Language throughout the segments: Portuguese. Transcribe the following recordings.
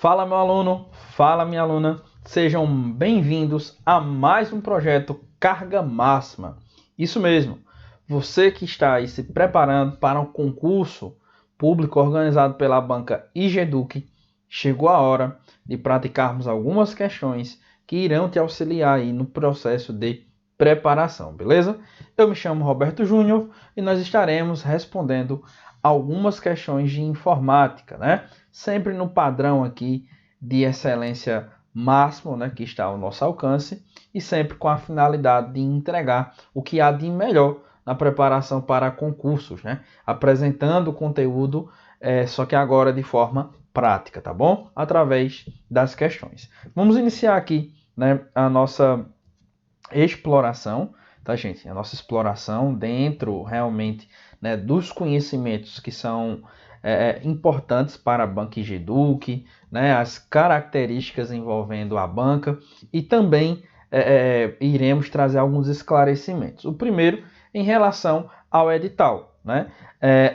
Fala, meu aluno, fala, minha aluna, sejam bem-vindos a mais um projeto Carga Máxima. Isso mesmo, você que está aí se preparando para um concurso público organizado pela banca IGEDUC, chegou a hora de praticarmos algumas questões que irão te auxiliar aí no processo de preparação, beleza? Eu me chamo Roberto Júnior e nós estaremos respondendo algumas questões de informática, né? Sempre no padrão aqui de excelência máximo, né, que está ao nosso alcance, e sempre com a finalidade de entregar o que há de melhor na preparação para concursos, né? Apresentando o conteúdo, só que agora de forma prática, tá bom? Através das questões. Vamos iniciar aqui, né, a nossa exploração, tá, gente? A nossa exploração dentro realmente, né, dos conhecimentos que são importantes para a banca IGEDUC, né, as características envolvendo a banca e também iremos trazer alguns esclarecimentos. O primeiro em relação ao edital, né?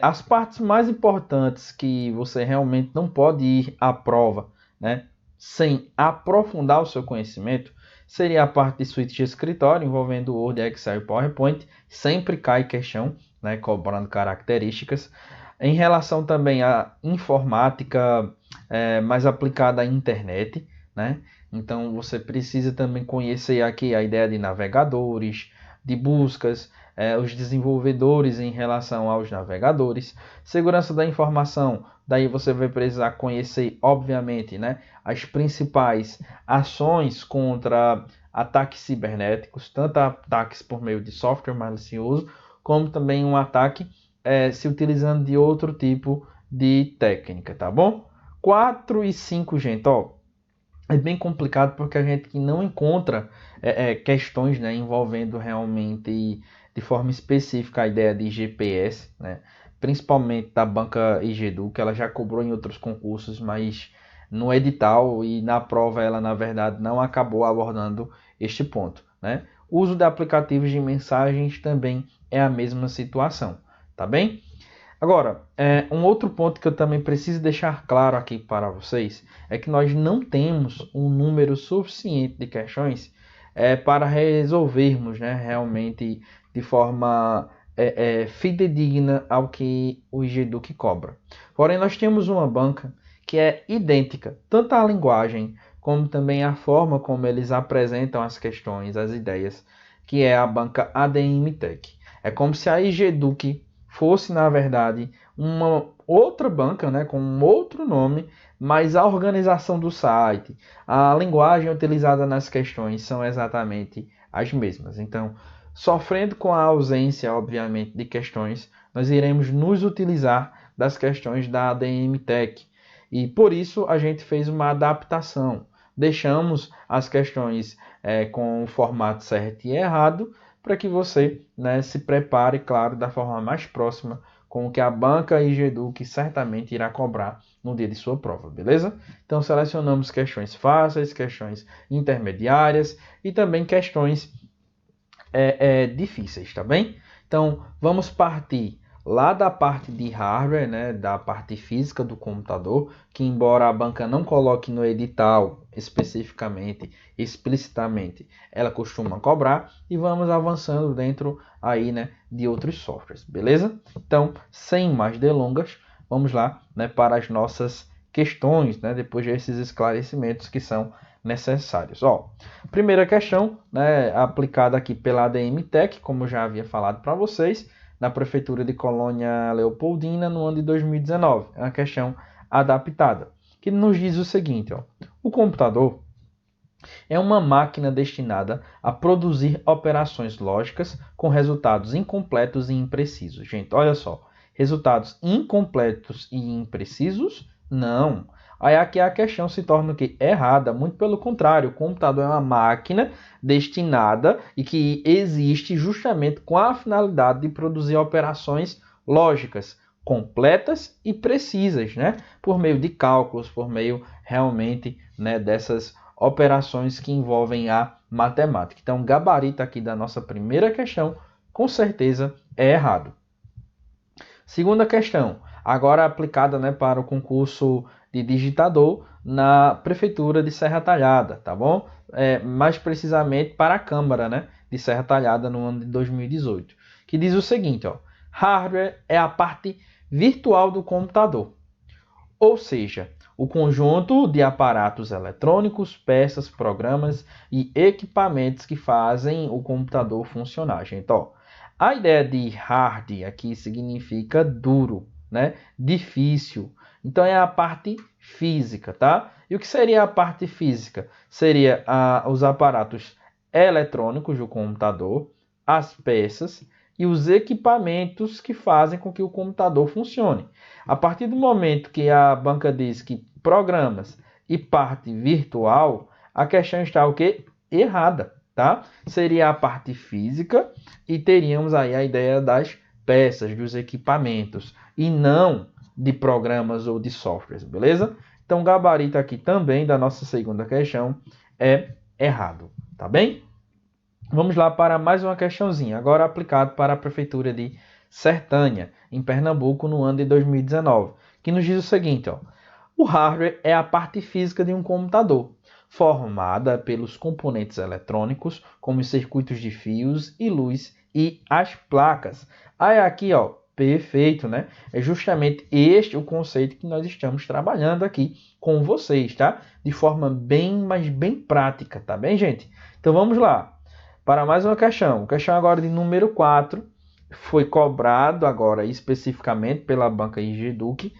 As partes mais importantes que você realmente não pode ir à prova, né, sem aprofundar o seu conhecimento, seria a parte de suíte de escritório, envolvendo Word, Excel e PowerPoint. Sempre cai questão, né, cobrando características. Em relação também à informática mais aplicada à internet, né? Então você precisa também conhecer aqui a ideia de navegadores, de buscas, os desenvolvedores em relação aos navegadores, segurança da informação. Daí você vai precisar conhecer, obviamente, né, as principais ações contra ataques cibernéticos, tanto ataques por meio de software malicioso, como também um ataque se utilizando de outro tipo de técnica, tá bom? 4 e 5, gente, ó, é bem complicado porque a gente não encontra questões, né, envolvendo realmente de forma específica a ideia de GPS, né, principalmente da banca IGEDU, que ela já cobrou em outros concursos, mas no edital e na prova ela na verdade não acabou abordando este ponto, né? O uso de aplicativos de mensagens também é a mesma situação, tá bem? Agora, um outro ponto que eu também preciso deixar claro aqui para vocês é que nós não temos um número suficiente de questões para resolvermos, né, realmente de forma fidedigna ao que o IGEDUC cobra. Porém, nós temos uma banca que é idêntica, tanto à linguagem como também à forma como eles apresentam as questões, as ideias, que é a banca ADM Tech. É como se a IGEDUC fosse, na verdade, uma outra banca, né, com um outro nome, mas a organização do site, a linguagem utilizada nas questões são exatamente as mesmas. Então, sofrendo com a ausência, obviamente, de questões, nós iremos nos utilizar das questões da ADM Tech. E por isso a gente fez uma adaptação. Deixamos as questões com o formato certo e errado, para que você, né, se prepare, claro, da forma mais próxima com o que a banca IGEDUC certamente irá cobrar no dia de sua prova, beleza? Então selecionamos questões fáceis, questões intermediárias e também questões difíceis, tá bem? Então vamos partir lá da parte de hardware, né, da parte física do computador, que embora a banca não coloque no edital especificamente, explicitamente, ela costuma cobrar, e vamos avançando dentro aí, né, de outros softwares, beleza? Então, sem mais delongas, vamos lá, né, para as nossas questões, né, depois desses esclarecimentos que são necessários. Ó, primeira questão, né, aplicada aqui pela ADM Tech, como eu já havia falado para vocês, na Prefeitura de Colônia Leopoldina no ano de 2019. É uma questão adaptada, que nos diz o seguinte, ó, o computador é uma máquina destinada a produzir operações lógicas com resultados incompletos e imprecisos. Gente, olha só, resultados incompletos e imprecisos? Não. Aí aqui a questão se torna o quê? Errada. Muito pelo contrário, o computador é uma máquina destinada e que existe justamente com a finalidade de produzir operações lógicas, completas e precisas, né? Por meio de cálculos, por meio realmente, né, dessas operações que envolvem a matemática. Então, o gabarito aqui da nossa primeira questão, com certeza, é errado. Segunda questão, agora aplicada, né, para o concurso de digitador, na Prefeitura de Serra Talhada, tá bom? Mais precisamente para a Câmara, né, de Serra Talhada no ano de 2018, que diz o seguinte, ó, hardware é a parte virtual do computador, ou seja, o conjunto de aparatos eletrônicos, peças, programas e equipamentos que fazem o computador funcionar. Gente, ó, a ideia de hard aqui significa duro, né? Difícil. Então é a parte física, tá? E o que seria a parte física? Seria os aparatos eletrônicos do computador, as peças e os equipamentos que fazem com que o computador funcione. A partir do momento que a banca diz que programas e parte virtual, a questão está o quê? Errada, tá? Seria a parte física e teríamos aí a ideia das peças, dos equipamentos e não de programas ou de softwares, beleza? Então, o gabarito aqui também da nossa segunda questão é errado, tá bem? Vamos lá para mais uma questãozinha, agora aplicado para a Prefeitura de Sertânia, em Pernambuco, no ano de 2019, que nos diz o seguinte, ó, o hardware é a parte física de um computador, formada pelos componentes eletrônicos, como os circuitos de fios e luz e as placas. Aí aqui, ó, perfeito, né? É justamente este o conceito que nós estamos trabalhando aqui com vocês, tá? De forma bem, mas bem prática, tá bem, gente? Então vamos lá. Para mais uma questão. Questão agora de número 4. Foi cobrado agora especificamente pela banca Ingeduc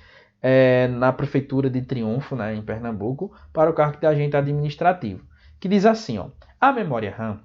na Prefeitura de Triunfo, né, em Pernambuco, para o cargo de agente administrativo. Que diz assim, ó, a memória RAM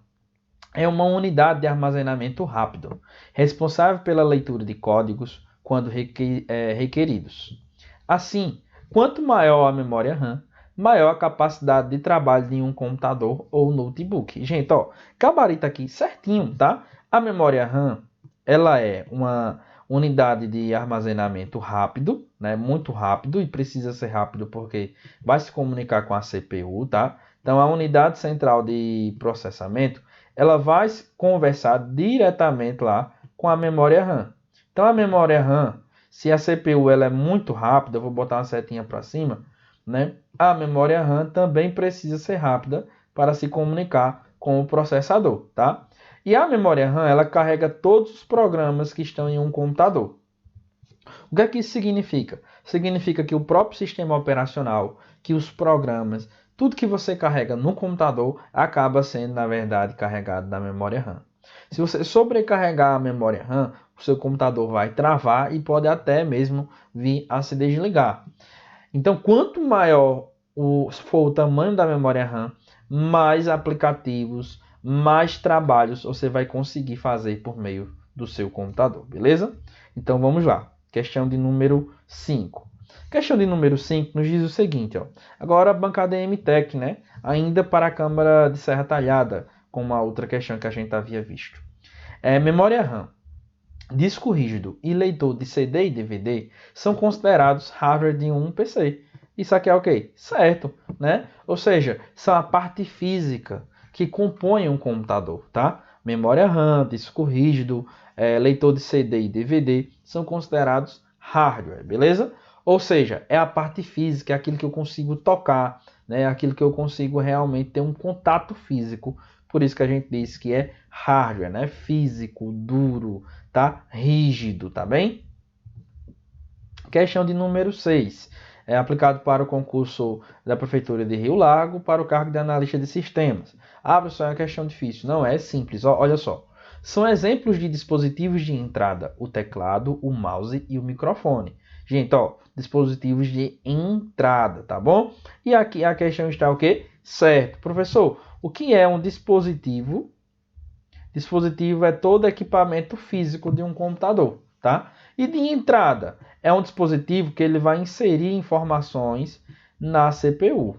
é uma unidade de armazenamento rápido, responsável pela leitura de códigos quando requeridos. Assim, quanto maior a memória RAM, maior a capacidade de trabalho de um computador ou notebook. Gente, ó, gabarito aqui certinho, tá? A memória RAM, ela é uma unidade de armazenamento rápido, né? Muito rápido e precisa ser rápido porque vai se comunicar com a CPU, tá? Então, a unidade central de processamento, ela vai conversar diretamente lá com a memória RAM. Então, a memória RAM, se a CPU ela é muito rápida, eu vou botar uma setinha para cima, né? A memória RAM também precisa ser rápida para se comunicar com o processador, tá? E a memória RAM, ela carrega todos os programas que estão em um computador. O que é que isso significa? Significa que o próprio sistema operacional, que os programas, tudo que você carrega no computador acaba sendo, na verdade, carregado na memória RAM. Se você sobrecarregar a memória RAM, o seu computador vai travar e pode até mesmo vir a se desligar. Então, quanto maior for o tamanho da memória RAM, mais aplicativos, mais trabalhos você vai conseguir fazer por meio do seu computador, beleza? Então, vamos lá. Questão de número 5. Questão de número 5 nos diz o seguinte, ó. Agora a bancada MTech, né? Ainda para a Câmara de Serra Talhada, como a outra questão que a gente havia visto. Memória RAM, disco rígido e leitor de CD e DVD são considerados hardware de um PC. Isso aqui é o quê? Certo, né? Ou seja, são a parte física que compõe um computador, tá? Memória RAM, disco rígido, leitor de CD e DVD são considerados hardware, beleza? Ou seja, é a parte física, é aquilo que eu consigo tocar, né? Aquilo que eu consigo realmente ter um contato físico. Por isso que a gente diz que é hardware, né? Físico, duro, tá? Rígido, tá bem? Questão de número 6. É aplicado para o concurso da Prefeitura de Rio Lago para o cargo de analista de sistemas. Ah, professor, é uma questão difícil. Não, é simples. Olha só. São exemplos de dispositivos de entrada: o teclado, o mouse e o microfone. Gente, ó, dispositivos de entrada, tá bom? E aqui a questão está o quê? Certo. Professor, o que é um dispositivo? Dispositivo é todo equipamento físico de um computador, tá? E de entrada é um dispositivo que ele vai inserir informações na CPU.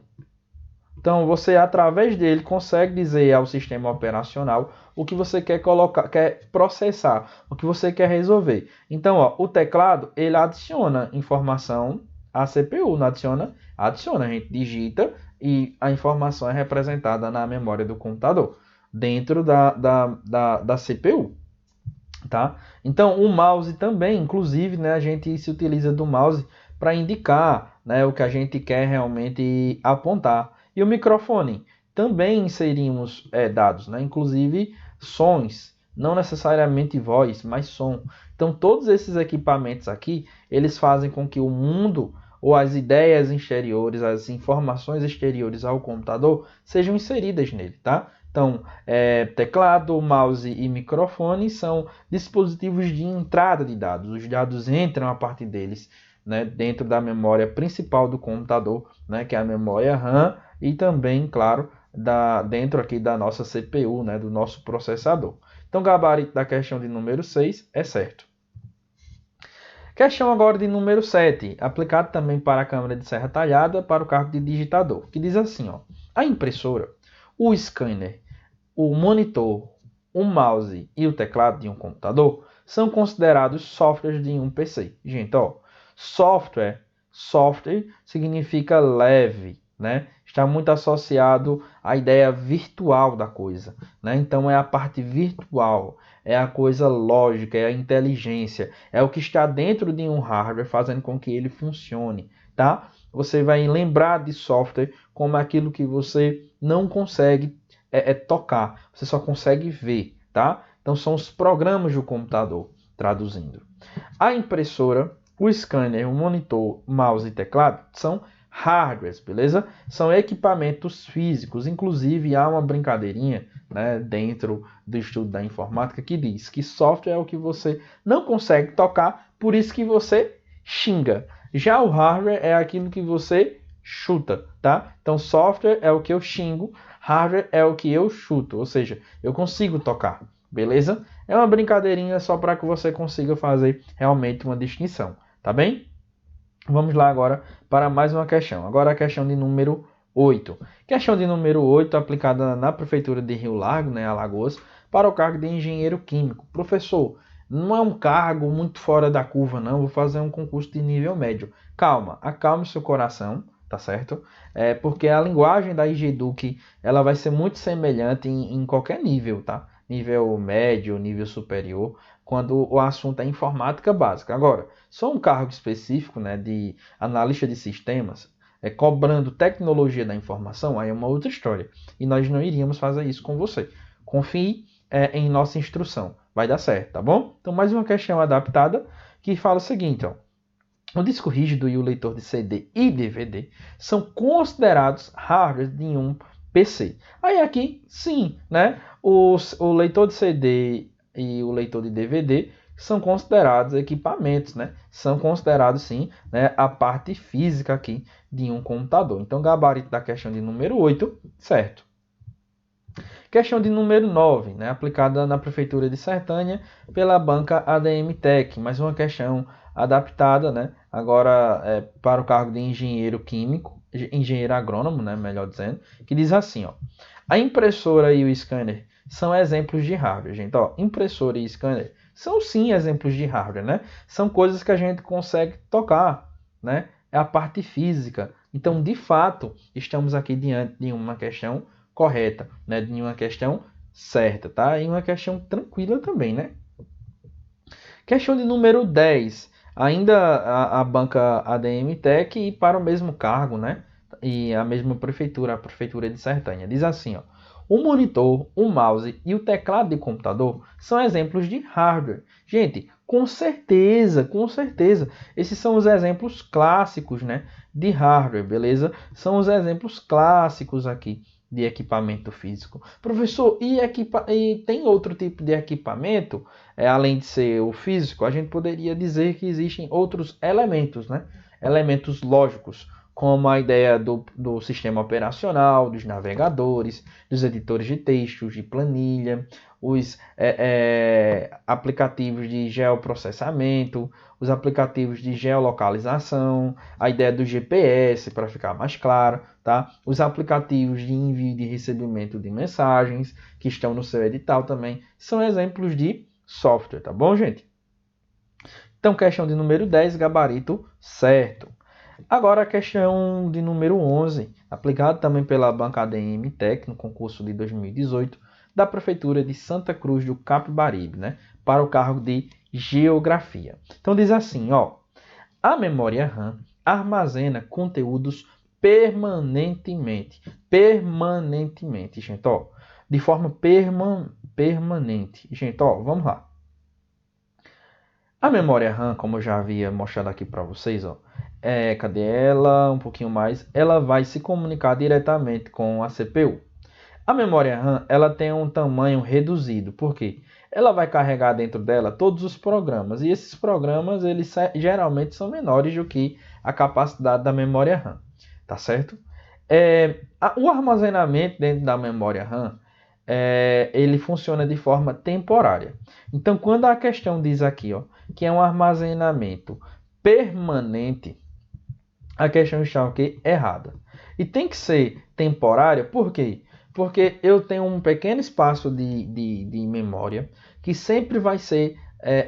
Então você através dele consegue dizer ao sistema operacional o que você quer colocar, quer processar, o que você quer resolver. Então, ó, o teclado ele adiciona informação à CPU, não adiciona? Adiciona, a gente digita e a informação é representada na memória do computador, dentro da CPU. Tá? Então, o mouse também, inclusive, né, a gente se utiliza do mouse para indicar né, o que a gente quer realmente apontar. E o microfone, também inserimos dados, né, inclusive sons, não necessariamente voz, mas som. Então todos esses equipamentos aqui, eles fazem com que o mundo ou as ideias exteriores, as informações exteriores ao computador sejam inseridas nele, tá? Então, teclado, mouse e microfone são dispositivos de entrada de dados. Os dados entram a partir deles, né, dentro da memória principal do computador, né, que é a memória RAM, e também, claro, dentro aqui da nossa CPU, né, do nosso processador. Então, o gabarito da questão de número 6 é certo. Questão agora de número 7, aplicado também para a câmara de serra talhada para o cargo de digitador, que diz assim, ó, a impressora, o scanner, o monitor, o mouse e o teclado de um computador são considerados softwares de um PC. Gente, ó, software significa leve, né? Está muito associado à ideia virtual da coisa, né? Então é a parte virtual, é a coisa lógica, é a inteligência, é o que está dentro de um hardware fazendo com que ele funcione, tá? Você vai lembrar de software como aquilo que você não consegue tocar, você só consegue ver, tá? Então são os programas do computador, traduzindo. A impressora, o scanner, o monitor, mouse e teclado são hardwares, beleza? São equipamentos físicos. Inclusive há uma brincadeirinha, né, dentro do estudo da informática que diz que software é o que você não consegue tocar, por isso que você xinga. Já o hardware é aquilo que você chuta, tá? Então software é o que eu xingo, hardware é o que eu chuto, ou seja, eu consigo tocar, beleza? É uma brincadeirinha só para que você consiga fazer realmente uma distinção, tá bem? Vamos lá agora para mais uma questão. Agora a questão de número 8. Questão de número 8 aplicada na Prefeitura de Rio Largo, né, Alagoas, para o cargo de engenheiro químico. Professor, não é um cargo muito fora da curva, não. Vou fazer um concurso de nível médio. Calma, acalme seu coração, tá certo? Porque a linguagem da IGEDUC ela vai ser muito semelhante em qualquer nível, tá? Nível médio, nível superior, quando o assunto é informática básica. Agora, só um cargo específico, né, de analista de sistemas, cobrando tecnologia da informação, aí é uma outra história. E nós não iríamos fazer isso com você. Confie em nossa instrução. Vai dar certo, tá bom? Então, mais uma questão adaptada que fala o seguinte, ó. O disco rígido e o leitor de CD e DVD são considerados hardware de um PC. Aí aqui, sim, né? O leitor de CD e o leitor de DVD são considerados equipamentos, né? São considerados, sim, né, a parte física aqui de um computador. Então, gabarito da questão de número 8, certo. Questão de número 9, né, aplicada na Prefeitura de Sertânia pela banca ADM Tech. Mais uma questão adaptada, né, agora para o cargo de engenheiro químico, engenheiro agrônomo, né, melhor dizendo, que diz assim, ó, a impressora e o scanner são exemplos de hardware, gente. Ó, impressora e scanner são sim exemplos de hardware, né? São coisas que a gente consegue tocar, né? É a parte física. Então, de fato, estamos aqui diante de uma questão correta, né? De uma questão certa, tá? E uma questão tranquila também, né? Questão de número 10. Ainda a banca ADM Tech e para o mesmo cargo, né? E a mesma prefeitura, a Prefeitura de Sertânia. Diz assim, ó. O monitor, o mouse e o teclado de computador são exemplos de hardware. Gente, com certeza, com certeza. Esses são os exemplos clássicos, né, de hardware, beleza? São os exemplos clássicos aqui de equipamento físico. Professor, e tem outro tipo de equipamento, além de ser o físico? A gente poderia dizer que existem outros elementos, né? Elementos lógicos, como a ideia do sistema operacional, dos navegadores, dos editores de textos, de planilha, os aplicativos de geoprocessamento, os aplicativos de geolocalização, a ideia do GPS, para ficar mais claro, tá? Os aplicativos de envio e de recebimento de mensagens, que estão no seu edital também, são exemplos de software, tá bom, gente? Então, questão de número 10, gabarito certo. Agora a questão de número 11, aplicada também pela banca ADM Tech no concurso de 2018 da Prefeitura de Santa Cruz do Capibaribe, né, para o cargo de Geografia. Então diz assim, ó, a memória RAM armazena conteúdos permanentemente. Permanentemente, gente, ó. De forma permanente. Gente, ó, vamos lá. A memória RAM, como eu já havia mostrado aqui para vocês, ó, cadê ela? Um pouquinho mais. Ela vai se comunicar diretamente com a CPU. A memória RAM, ela tem um tamanho reduzido. Por quê? Ela vai carregar dentro dela todos os programas. E esses programas, eles geralmente são menores do que a capacidade da memória RAM. Tá certo? O armazenamento dentro da memória RAM, ele funciona de forma temporária. Então, quando a questão diz aqui, ó, que é um armazenamento permanente, a questão está o quê? Errada. E tem que ser temporária, por quê? Porque eu tenho um pequeno espaço de memória que sempre vai ser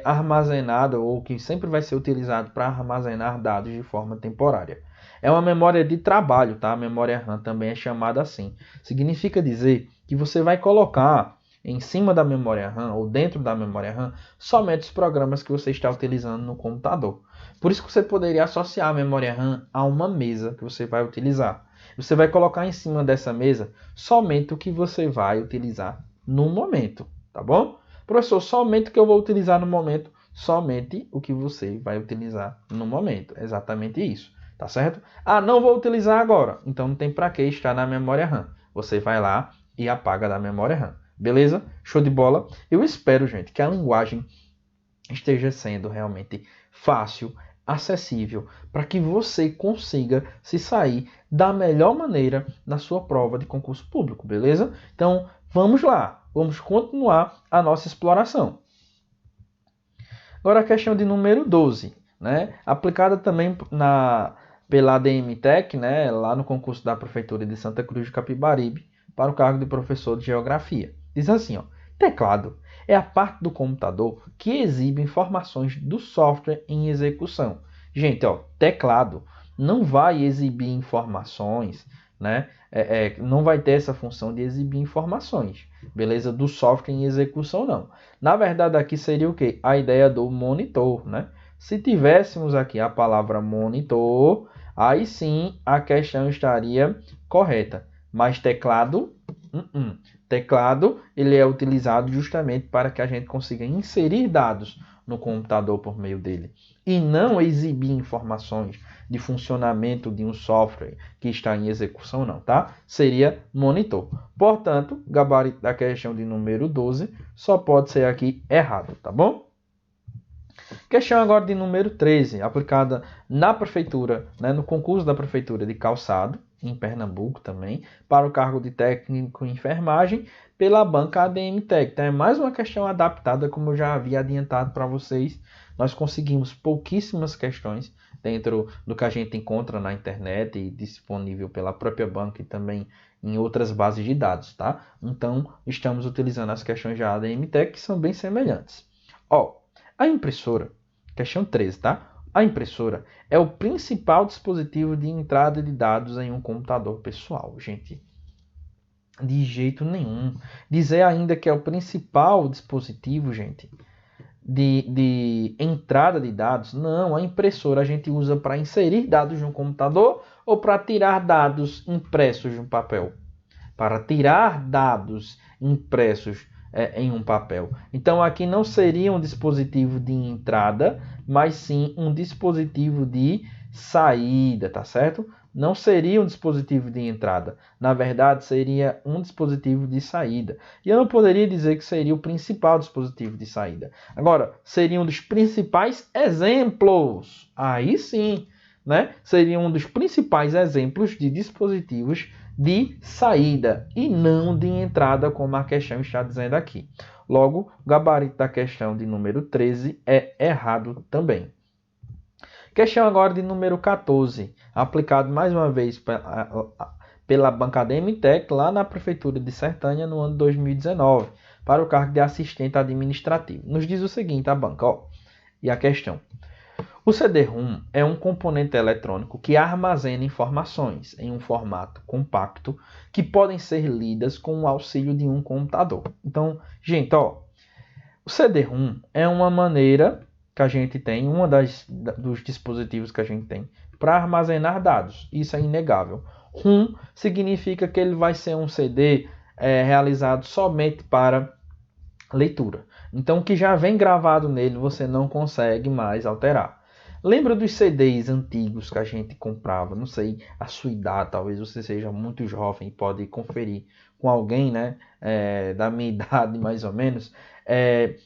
armazenado ou que sempre vai ser utilizado para armazenar dados de forma temporária. É uma memória de trabalho, tá? A memória RAM também é chamada assim. Significa dizer que você vai colocar em cima da memória RAM ou dentro da memória RAM somente os programas que você está utilizando no computador. Por isso que você poderia associar a memória RAM a uma mesa que você vai utilizar. Você vai colocar em cima dessa mesa somente o que você vai utilizar no momento, tá bom? Professor, somente o que eu vou utilizar no momento, somente o que você vai utilizar no momento. Exatamente isso, tá certo? Ah, não vou utilizar agora, então não tem para que estar na memória RAM. Você vai lá e apaga da memória RAM. Beleza? Show de bola? Eu espero, gente, que a linguagem esteja sendo realmente fácil, acessível, para que você consiga se sair da melhor maneira na sua prova de concurso público, beleza? Então, vamos lá, vamos continuar a nossa exploração. Agora a questão de número 12, né? Aplicada também pela ADM-TEC, né? Lá no concurso da Prefeitura de Santa Cruz de Capibaribe, para o cargo de professor de Geografia. Diz assim, ó, teclado é a parte do computador que exibe informações do software em execução. Gente, ó, teclado não vai exibir informações, né? Não vai ter essa função de exibir informações, beleza? Do software em execução, não. Na verdade, aqui seria o quê? A ideia do monitor, né? Se tivéssemos aqui a palavra monitor, aí sim a questão estaria correta. Mas teclado, teclado, ele é utilizado justamente para que a gente consiga inserir dados no computador por meio dele e não exibir informações de funcionamento de um software que está em execução, não, tá? Seria monitor. Portanto, gabarito da questão de número 12 só pode ser aqui errado, tá bom? Questão agora de número 13, aplicada na prefeitura, né, no concurso da prefeitura de Calçado, em Pernambuco também, para o cargo de técnico em enfermagem, pela banca ADM-TEC. Então é mais uma questão adaptada, como eu já havia adiantado para vocês. Nós conseguimos pouquíssimas questões dentro do que a gente encontra na internet e disponível pela própria banca e também em outras bases de dados, tá? Então, estamos utilizando as questões da ADM-TEC, que são bem semelhantes. Ó, a impressora, questão 13, tá? A impressora é o principal dispositivo de entrada de dados em um computador pessoal, gente. De jeito nenhum. Dizer ainda que é o principal dispositivo, gente, de entrada de dados. Não, a impressora a gente usa para inserir dados no computador ou para tirar dados impressos de um papel. Para tirar dados impressos em um papel. Então aqui não seria um dispositivo de entrada, mas sim um dispositivo de saída, tá certo? Não seria um dispositivo de entrada. Na verdade, seria um dispositivo de saída. E eu não poderia dizer que seria o principal dispositivo de saída. Agora, seria um dos principais exemplos. Aí sim, né? Seria um dos principais exemplos de dispositivos de saída e não de entrada, como a questão está dizendo aqui. Logo, o gabarito da questão de número 13 é errado também. Questão agora de número 14, aplicado mais uma vez pela banca ADM-TEC lá na Prefeitura de Sertânia no ano 2019, para o cargo de assistente administrativo. Nos diz o seguinte, a banca, ó, e a questão. O CD-ROM é um componente eletrônico que armazena informações em um formato compacto que podem ser lidas com o auxílio de um computador. Então, gente, ó, o CD-ROM é uma maneira que a gente tem, dos dispositivos que a gente tem para armazenar dados. Isso é inegável. ROM significa que ele vai ser um CD realizado somente para leitura. Então, o que já vem gravado nele, você não consegue mais alterar. Lembra dos CDs antigos que a gente comprava? Não sei a sua idade, talvez você seja muito jovem e pode conferir com alguém, né, da minha idade mais ou menos,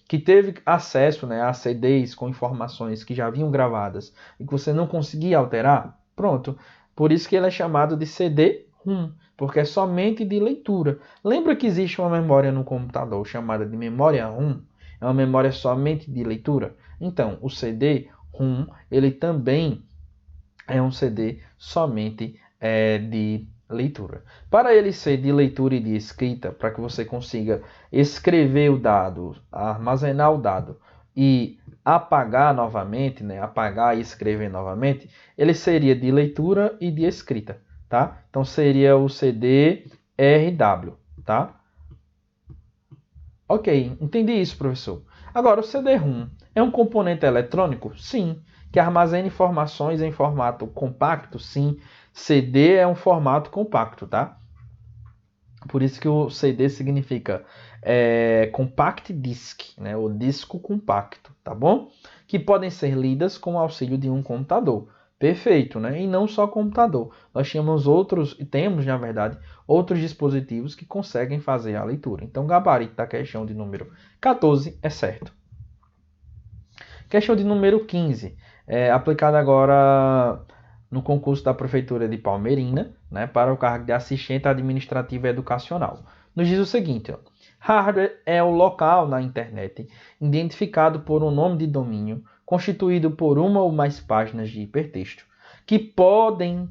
que teve acesso, né, a CDs com informações que já haviam gravadas e que você não conseguia alterar. Pronto. Por isso que ele é chamado de CD-ROM, porque é somente de leitura. Lembra que existe uma memória no computador chamada de memória ROM? É uma memória somente de leitura. Então, o CD-ROM, ele também é um CD somente de leitura. Para ele ser de leitura e de escrita, para que você consiga escrever o dado, armazenar o dado e apagar novamente, né? Apagar e escrever novamente, ele seria de leitura e de escrita, tá? Então seria o CD-RW, tá? Ok, entendi isso, professor. Agora, o CD-ROM é um componente eletrônico? Sim. Que armazena informações em formato compacto? Sim. CD é um formato compacto, tá? Por isso que o CD significa Compact Disc, né? O disco compacto, tá bom? Que podem ser lidas com o auxílio de um computador. Perfeito, né? E não só computador. Nós temos, na verdade, outros dispositivos que conseguem fazer a leitura. Então, o gabarito da questão de número 14 é certo. Questão de número 15, aplicada agora no concurso da Prefeitura de Palmeirina, né, para o cargo de assistente administrativo educacional. Nos diz o seguinte, ó, hardware é o local na internet identificado por um nome de domínio constituído por uma ou mais páginas de hipertexto que podem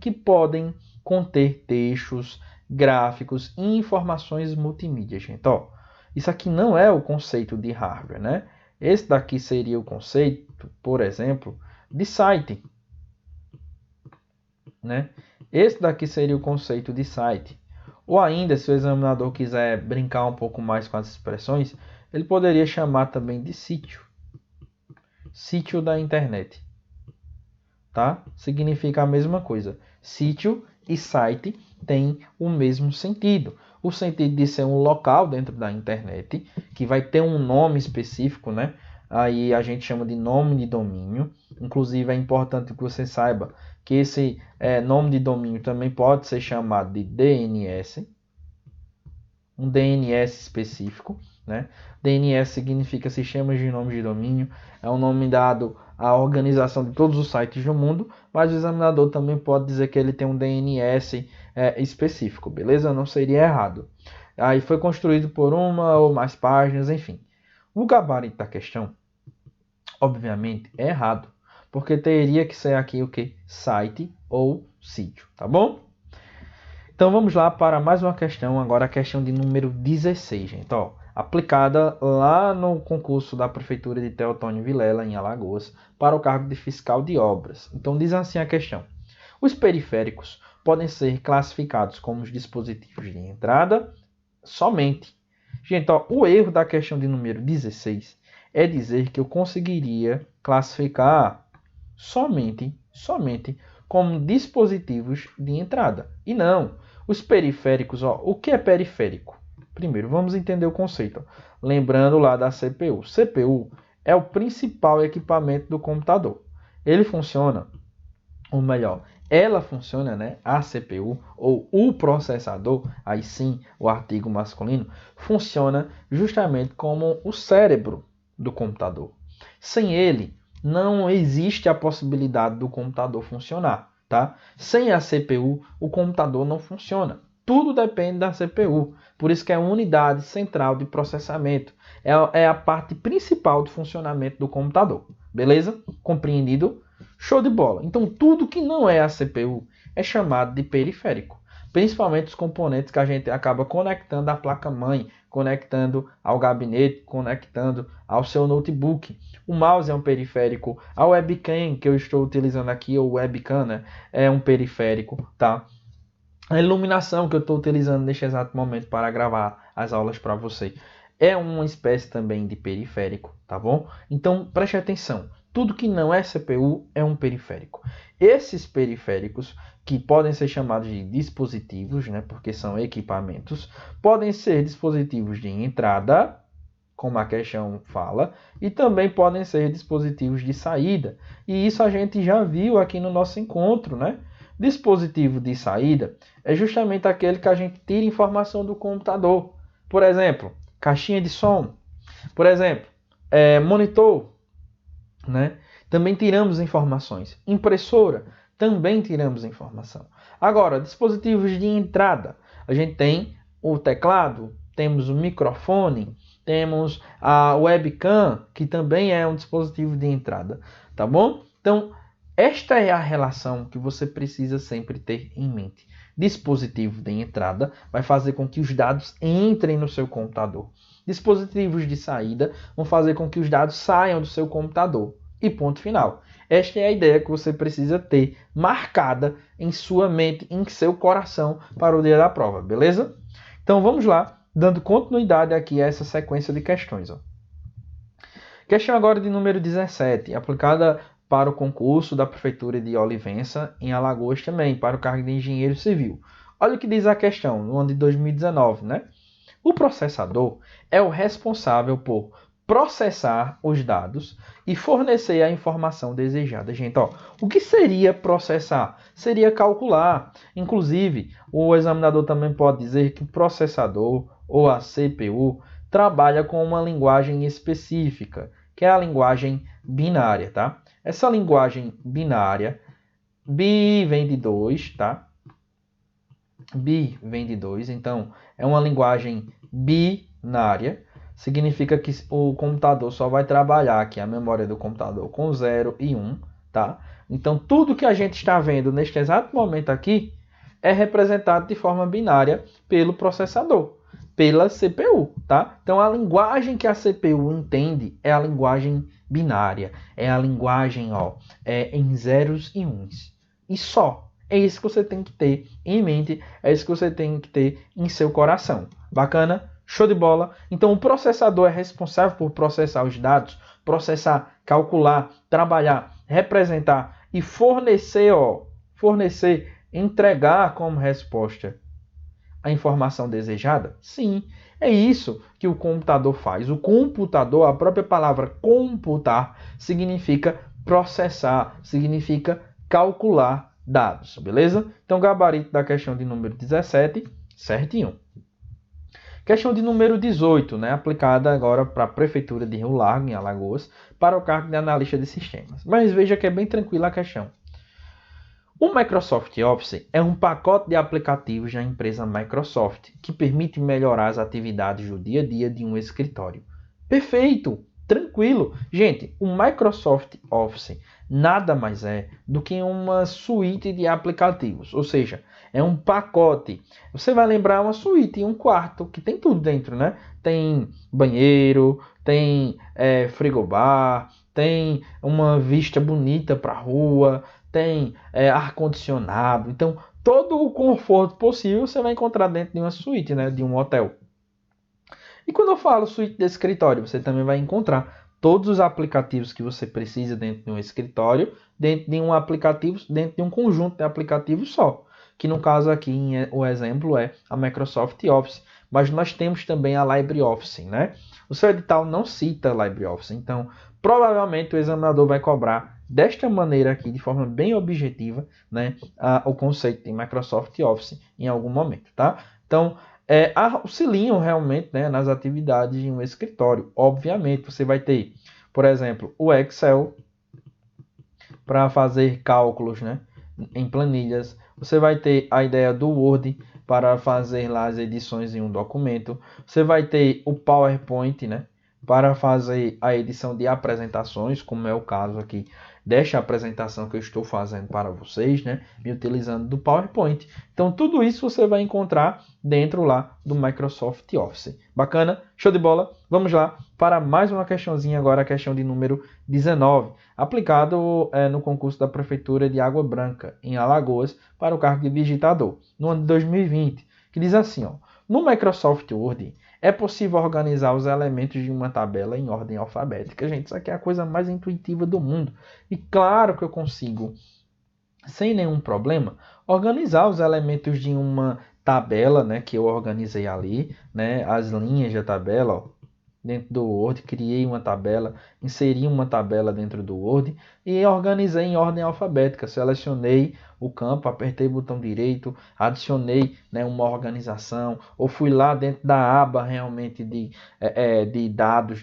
conter textos, gráficos e informações multimídia, gente. Ó, isso aqui não é o conceito de hardware, né? Esse daqui seria o conceito, por exemplo, de site, né? Esse daqui seria o conceito de site. Ou ainda, se o examinador quiser brincar um pouco mais com as expressões, ele poderia chamar também de sítio. Sítio da internet. Tá? Significa a mesma coisa. Sítio e site têm o mesmo sentido. O sentido de ser um local dentro da internet, que vai ter um nome específico, né? Aí a gente chama de nome de domínio. Inclusive é importante que você saiba que esse nome de domínio também pode ser chamado de DNS. Um DNS específico, né? DNS significa Sistemas de Nomes de Domínio. É um nome dado à organização de todos os sites do mundo, mas o examinador também pode dizer que ele tem um DNS específico, beleza? Não seria errado. Aí foi construído por uma ou mais páginas, enfim. O gabarito da questão, obviamente, é errado, porque teria que ser aqui o que? Site ou sítio, tá bom? Então vamos lá para mais uma questão, agora a questão de número 16, gente. Ó, aplicada lá no concurso da Prefeitura de Teotônio Vilela, em Alagoas, para o cargo de fiscal de obras. Então diz assim a questão. Os periféricos podem ser classificados como os dispositivos de entrada somente. Gente, ó, o erro da questão de número 16 é dizer que eu conseguiria classificar somente como dispositivos de entrada. E não. Os periféricos, ó, o que é periférico? Primeiro, vamos entender o conceito. Ó. Lembrando lá da CPU. CPU é o principal equipamento do computador. Ele funciona, ou melhor, ela funciona, né? A CPU ou o processador, aí sim o artigo masculino, funciona justamente como o cérebro do computador. Sem ele, não existe a possibilidade do computador funcionar, tá? Sem a CPU, o computador não funciona. Tudo depende da CPU. Por isso que é a unidade central de processamento. É a parte principal do funcionamento do computador. Beleza? Compreendido? Show de bola. Então, tudo que não é a CPU é chamado de periférico. Principalmente os componentes que a gente acaba conectando à placa-mãe, conectando ao gabinete, conectando ao seu notebook. O mouse é um periférico. A webcam que eu estou utilizando aqui, ou webcam, né, é um periférico, tá? A iluminação que eu estou utilizando neste exato momento para gravar as aulas para você é uma espécie também de periférico, tá bom? Então, preste atenção. Tudo que não é CPU é um periférico. Esses periféricos, que podem ser chamados de dispositivos, né, porque são equipamentos, podem ser dispositivos de entrada, como a questão fala, e também podem ser dispositivos de saída. E isso a gente já viu aqui no nosso encontro, né? Dispositivo de saída é justamente aquele que a gente tira informação do computador. Por exemplo, caixinha de som. Por exemplo, monitor, né? Também tiramos informações. Impressora, também tiramos informação. Agora, dispositivos de entrada. A gente tem o teclado, temos o microfone, temos a webcam, que também é um dispositivo de entrada, tá bom? Então, esta é a relação que você precisa sempre ter em mente. Dispositivo de entrada vai fazer com que os dados entrem no seu computador. Dispositivos de saída vão fazer com que os dados saiam do seu computador. E ponto final. Esta é a ideia que você precisa ter marcada em sua mente, em seu coração para o dia da prova, beleza? Então vamos lá, dando continuidade aqui a essa sequência de questões. Ó. Questão agora de número 17, aplicada para o concurso da Prefeitura de Olivença, em Alagoas também, para o cargo de engenheiro civil. Olha o que diz a questão, no ano de 2019, né? O processador é o responsável por processar os dados e fornecer a informação desejada. Gente, ó, o que seria processar? Seria calcular. Inclusive, o examinador também pode dizer que o processador ou a CPU trabalha com uma linguagem específica, que é a linguagem binária, tá? Essa linguagem binária, bi vem de 2, tá? Bi vem de 2, então é uma linguagem binária. Significa que o computador só vai trabalhar aqui a memória do computador com 0 e 1, tá? Então, tudo que a gente está vendo neste exato momento aqui é representado de forma binária pelo processador, pela CPU, tá? Então, a linguagem que a CPU entende é a linguagem binária, é a linguagem em zeros e uns. E só. É isso que você tem que ter em mente, é isso que você tem que ter em seu coração. Bacana? Show de bola. Então, o processador é responsável por processar os dados, processar, calcular, trabalhar, representar e fornecer, entregar como resposta a informação desejada? Sim, é isso que o computador faz. O computador, a própria palavra computar, significa processar, significa calcular dados, beleza? Então, gabarito da questão de número 17, certinho. Questão de número 18, né, aplicada agora para a Prefeitura de Rio Largo, em Alagoas, para o cargo de analista de sistemas. Mas veja que é bem tranquila a questão. O Microsoft Office é um pacote de aplicativos da empresa Microsoft que permite melhorar as atividades do dia a dia de um escritório. Perfeito! Tranquilo! Gente, o Microsoft Office nada mais é do que uma suíte de aplicativos, ou seja, é um pacote. Você vai lembrar uma suíte, um quarto, que tem tudo dentro, né? Tem banheiro, tem frigobar, tem uma vista bonita para a rua, tem ar-condicionado. Então, todo o conforto possível você vai encontrar dentro de uma suíte, né? De um hotel. E quando eu falo suíte de escritório, você também vai encontrar todos os aplicativos que você precisa dentro de um escritório, dentro de um aplicativo, dentro de um conjunto de aplicativos só. Que no caso aqui, o exemplo é a Microsoft Office. Mas nós temos também a LibreOffice, né? O seu edital não cita a LibreOffice, então provavelmente o examinador vai cobrar desta maneira aqui, de forma bem objetiva, né, o conceito de Microsoft Office em algum momento, tá? Então, auxiliam realmente, né, nas atividades de um escritório. Obviamente, você vai ter, por exemplo, o Excel para fazer cálculos, né, em planilhas. Você vai ter a ideia do Word para fazer lá as edições em um documento. Você vai ter o PowerPoint, né, para fazer a edição de apresentações, como é o caso aqui desta apresentação que eu estou fazendo para vocês, né, me utilizando do PowerPoint. Então, tudo isso você vai encontrar dentro lá do Microsoft Office. Bacana? Show de bola? Vamos lá para mais uma questãozinha agora, a questão de número 19, aplicado no concurso da Prefeitura de Água Branca, em Alagoas, para o cargo de digitador, no ano de 2020, que diz assim, ó: No Microsoft Word, é possível organizar os elementos de uma tabela em ordem alfabética. Gente, isso aqui é a coisa mais intuitiva do mundo. E claro que eu consigo, sem nenhum problema, organizar os elementos de uma tabela, né, que eu organizei ali, né, as linhas da tabela, ó, dentro do Word, criei uma tabela, inseri uma tabela dentro do Word e organizei em ordem alfabética. Selecionei o campo, apertei o botão direito, adicionei, né, uma organização, ou fui lá dentro da aba realmente de dados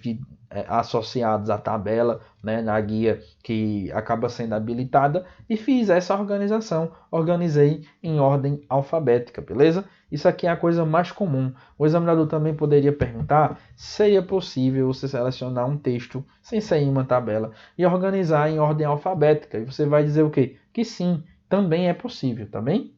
associados à tabela, né, na guia que acaba sendo habilitada, e fiz essa organização. Organizei em ordem alfabética, beleza? Isso aqui é a coisa mais comum. O examinador também poderia perguntar se seria possível você selecionar um texto sem sair em uma tabela e organizar em ordem alfabética. E você vai dizer o quê? Que sim, também é possível, tá bem?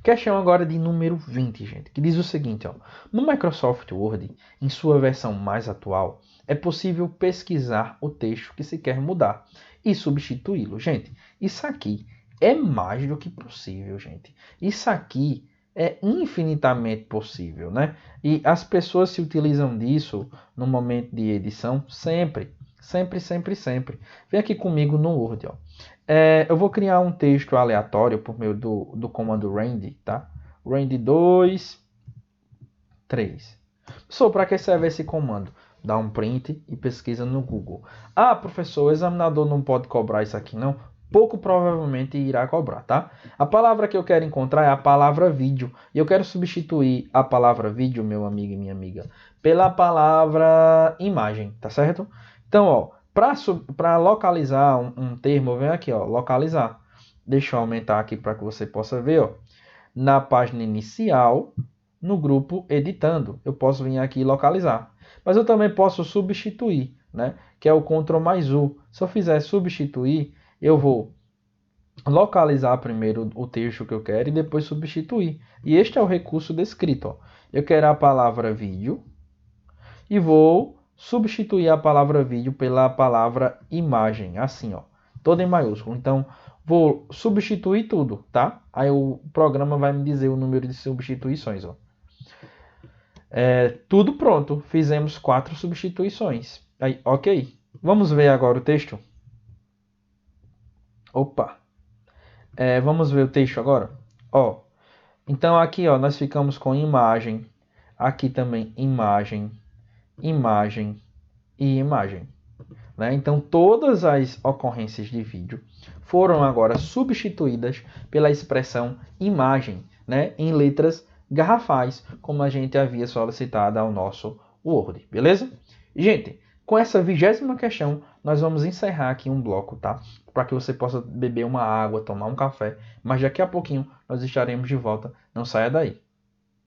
Questão agora de número 20, gente, que diz o seguinte, ó. No Microsoft Word, em sua versão mais atual, é possível pesquisar o texto que se quer mudar e substituí-lo. Gente, isso aqui é mais do que possível, gente. Isso aqui é infinitamente possível, né? E as pessoas se utilizam disso no momento de edição sempre. Sempre, sempre, sempre. Vem aqui comigo no Word, ó. Eu vou criar um texto aleatório por meio do comando rand, tá? Rand 2, 3. Pessoal, para que serve esse comando? Dá um print e pesquisa no Google. Ah, professor, o examinador não pode cobrar isso aqui, não? Pouco provavelmente irá cobrar, tá? A palavra que eu quero encontrar é a palavra vídeo. E eu quero substituir a palavra vídeo, meu amigo e minha amiga, pela palavra imagem, tá certo? Então, ó, para localizar um termo, vem aqui, ó, localizar. Deixa eu aumentar aqui para que você possa ver, ó. Na página inicial, no grupo editando, eu posso vir aqui e localizar. Mas eu também posso substituir, né? Que é o Ctrl mais U. Se eu fizer substituir, eu vou localizar primeiro o texto que eu quero e depois substituir. E este é o recurso descrito, ó. Eu quero a palavra vídeo e vou substituir a palavra vídeo pela palavra imagem, assim, ó, toda em maiúsculo. Então, vou substituir tudo, tá? Aí o programa vai me dizer o número de substituições, ó. Tudo pronto, fizemos 4 substituições. Aí, ok. Vamos ver agora o texto. Opa. Vamos ver o texto agora. Ó. Então aqui, ó, nós ficamos com imagem. Aqui também imagem, imagem e imagem. Né? Então todas as ocorrências de vídeo foram agora substituídas pela expressão imagem, né? Em letras garrafais, como a gente havia solicitado ao nosso Word, beleza? Gente, com essa 20ª questão, nós vamos encerrar aqui um bloco, tá? Para que você possa beber uma água, tomar um café, mas daqui a pouquinho nós estaremos de volta, não saia daí.